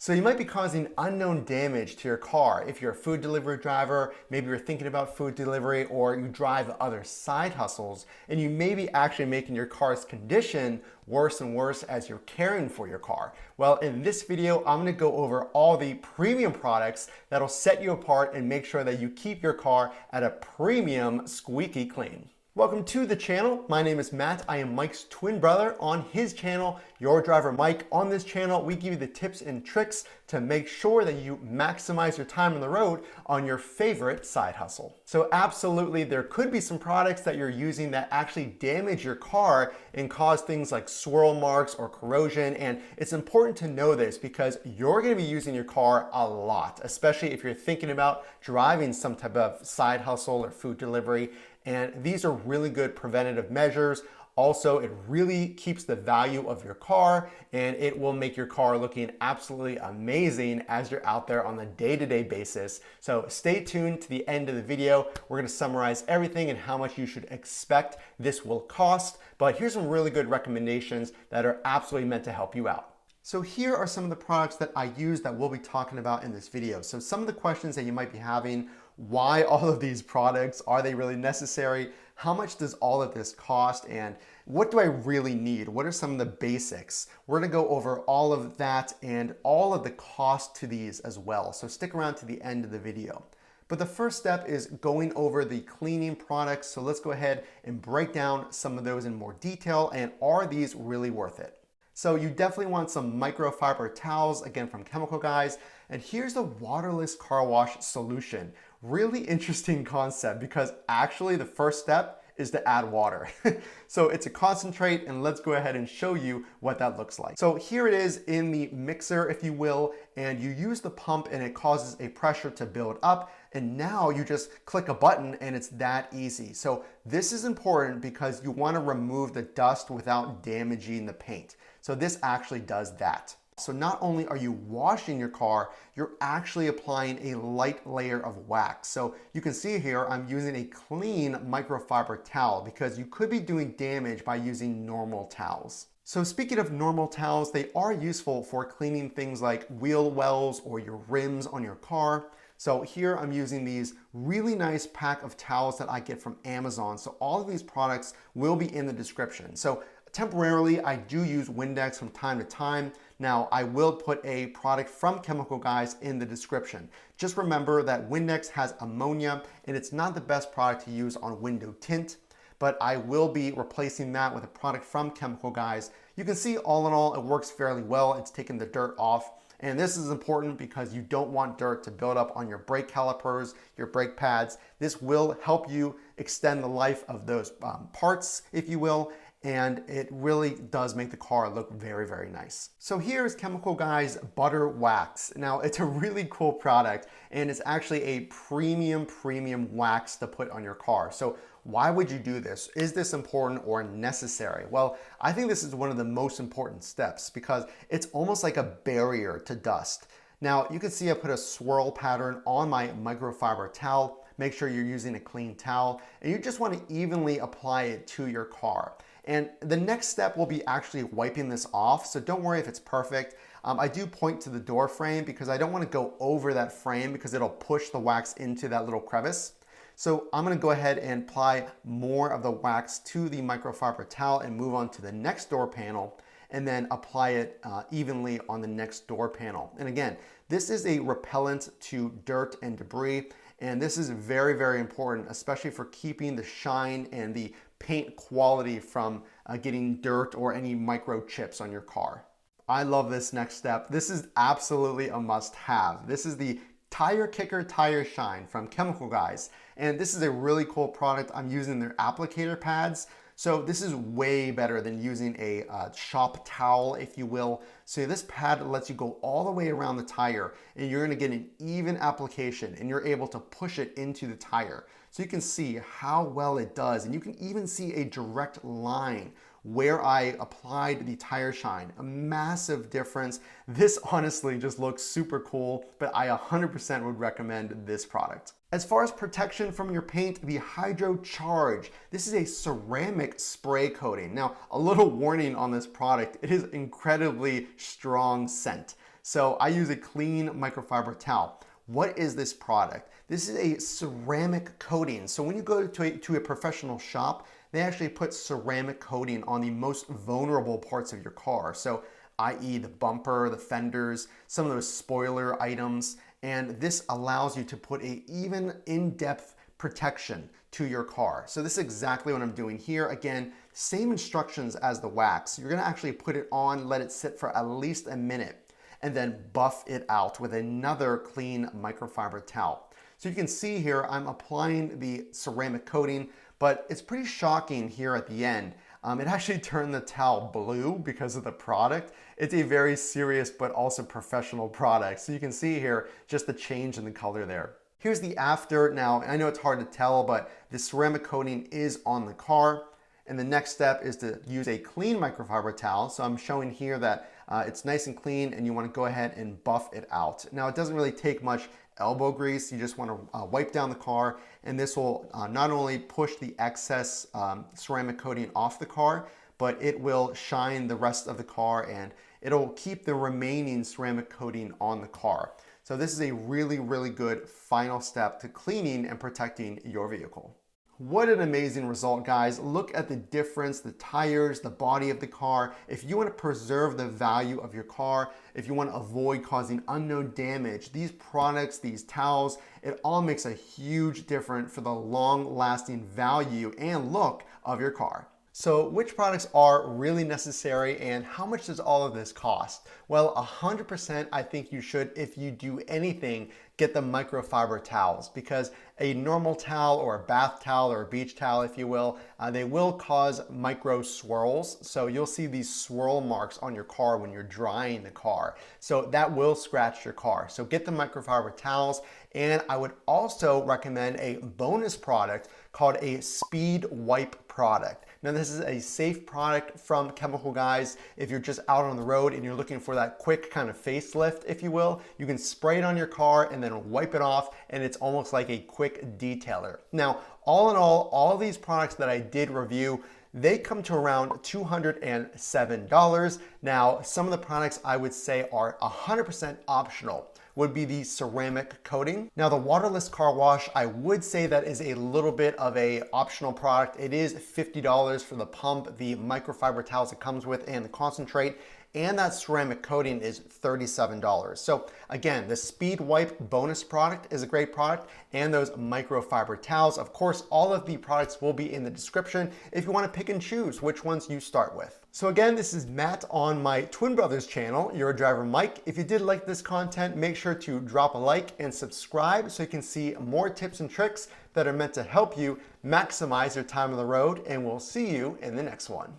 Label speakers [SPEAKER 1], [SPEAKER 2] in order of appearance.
[SPEAKER 1] So you might be causing unknown damage to your car. If you're a food delivery driver, maybe you're thinking about food delivery, or you drive other side hustles, and you may be actually making your car's condition worse and worse as you're caring for your car. Well, in this video, I'm gonna go over all the premium products that'll set you apart and make sure that you keep your car at a premium squeaky clean. Welcome to the channel. My name is Matt. I am Mike's twin brother on his channel, Your Driver Mike. On this channel, we give you the tips and tricks to make sure that you maximize your time on the road on your favorite side hustle. So absolutely, there could be some products that you're using that actually damage your car and cause things like swirl marks or corrosion. And it's important to know this because you're gonna be using your car a lot, especially if you're thinking about driving some type of side hustle or food delivery. And these are really good preventative measures. Also, it really keeps the value of your car, and it will make your car looking absolutely amazing as you're out there on a day-to-day basis. So stay tuned to the end of the video. We're gonna summarize everything and how much you should expect this will cost. But here's some really good recommendations that are absolutely meant to help you out. So here are some of the products that I use that we'll be talking about in this video. So some of the questions that you might be having: why all of these products? Are they really necessary? How much does all of this cost? And what do I really need? What are some of the basics? We're gonna go over all of that and all of the cost to these as well. So stick around to the end of the video. But the first step is going over the cleaning products. So let's go ahead and break down some of those in more detail. And are these really worth it? So you definitely want some microfiber towels, again from Chemical Guys. And here's the waterless car wash solution. Really interesting concept because actually the first step is to add water. So it's a concentrate, and let's go ahead and show you what that looks like. So here it is in the mixer, if you will, and you use the pump and it causes a pressure to build up, and now you just click a button and it's that easy. So this is important because you want to remove the dust without damaging the paint. So this actually does that. So not only are you washing your car, you're actually applying a light layer of wax. So you can see here, I'm using a clean microfiber towel because you could be doing damage by using normal towels. So speaking of normal towels, they are useful for cleaning things like wheel wells or your rims on your car. So here I'm using these really nice pack of towels that I get from Amazon. So all of these products will be in the description. So temporarily, I do use Windex from time to time. Now, I will put a product from Chemical Guys in the description. Just remember that Windex has ammonia, and it's not the best product to use on window tint, but I will be replacing that with a product from Chemical Guys. You can see all in all, it works fairly well. It's taking the dirt off. And this is important because you don't want dirt to build up on your brake calipers, your brake pads. This will help you extend the life of those parts, if you will, and it really does make the car look very, very nice. So here's Chemical Guys Butter Wax. Now, it's a really cool product, and it's actually a premium wax to put on your car. So why would you do this? Is this important or necessary? Well, I think this is one of the most important steps because it's almost like a barrier to dust. Now, you can see I put a swirl pattern on my microfiber towel. Make sure you're using a clean towel, and you just want to evenly apply it to your car. And the next step will be actually wiping this off. So don't worry if it's perfect. I do point to the door frame because I don't want to go over that frame because it'll push the wax into that little crevice. So I'm going to go ahead and apply more of the wax to the microfiber towel and move on to the next door panel, and then apply it evenly on the next door panel. And again, this is a repellent to dirt and debris. And this is very, very important, especially for keeping the shine and the paint quality from getting dirt or any microchips on your car. I love this next step. This is absolutely a must-have. This is the Tire Kicker Tire Shine from Chemical Guys. And this is a really cool product. I'm using their applicator pads. So this is way better than using a shop towel, if you will. So this pad lets you go all the way around the tire, and you're gonna get an even application, and you're able to push it into the tire. So you can see how well it does, and you can even see a direct line where I applied the tire shine. A massive difference. This honestly just looks super cool, but I 100% would recommend this product. As far as protection from your paint, the Hydro Charge. This is a ceramic spray coating. Now, a little warning on this product, it is incredibly strong scent. So I use a clean microfiber towel. What is this product? This is a ceramic coating. So when you go to a professional shop, they actually put ceramic coating on the most vulnerable parts of your car. So i.e. the bumper, the fenders, some of those spoiler items. And this allows you to put a even in-depth protection to your car. So this is exactly what I'm doing here. Again, same instructions as the wax. You're gonna actually put it on, let it sit for at least a minute, and then buff it out with another clean microfiber towel. So you can see here, I'm applying the ceramic coating, but it's pretty shocking here at the end. It actually turned the towel blue because of the product. It's a very serious but also professional product. So you can see here just the change in the color there. Here's the after. Now, I know it's hard to tell, but the ceramic coating is on the car. And the next step is to use a clean microfiber towel. So I'm showing here that it's nice and clean and you want to go ahead and buff it out. Now, it doesn't really take much elbow grease. You just want to wipe down the car, and this will not only push the excess ceramic coating off the car, but it will shine the rest of the car and it'll keep the remaining ceramic coating on the car. So this is a really, really good final step to cleaning and protecting your vehicle. What an amazing result, guys. Look at the difference, the tires, the body of the car. If you want to preserve the value of your car, if you want to avoid causing unknown damage, these products, these towels, it all makes a huge difference for the long-lasting value and look of your car. So which products are really necessary and how much does all of this cost? Well, 100% I think you should, if you do anything, get the microfiber towels, because a normal towel or a bath towel or a beach towel, if you will, they will cause micro swirls. So you'll see these swirl marks on your car when you're drying the car. So that will scratch your car. So get the microfiber towels. And I would also recommend a bonus product called a speed wipe product. Now this is a safe product from Chemical Guys. If you're just out on the road and you're looking for that quick kind of facelift, if you will, you can spray it on your car and then wipe it off, and it's almost like a quick detailer. Now, all in all these products that I did review, they come to around $207. Now, some of the products I would say are 100% optional would be the ceramic coating. Now, the waterless car wash, I would say that is a little bit of a optional product. It is $50 for the pump, the microfiber towels it comes with, and the concentrate. And that ceramic coating is $37. So again, the Speed Wipe bonus product is a great product, and those microfiber towels. Of course, all of the products will be in the description if you want to pick and choose which ones you start with. So again, this is Matt on my twin brother's channel, Your Driver Mike. If you did like this content, make sure to drop a like and subscribe so you can see more tips and tricks that are meant to help you maximize your time on the road, and we'll see you in the next one.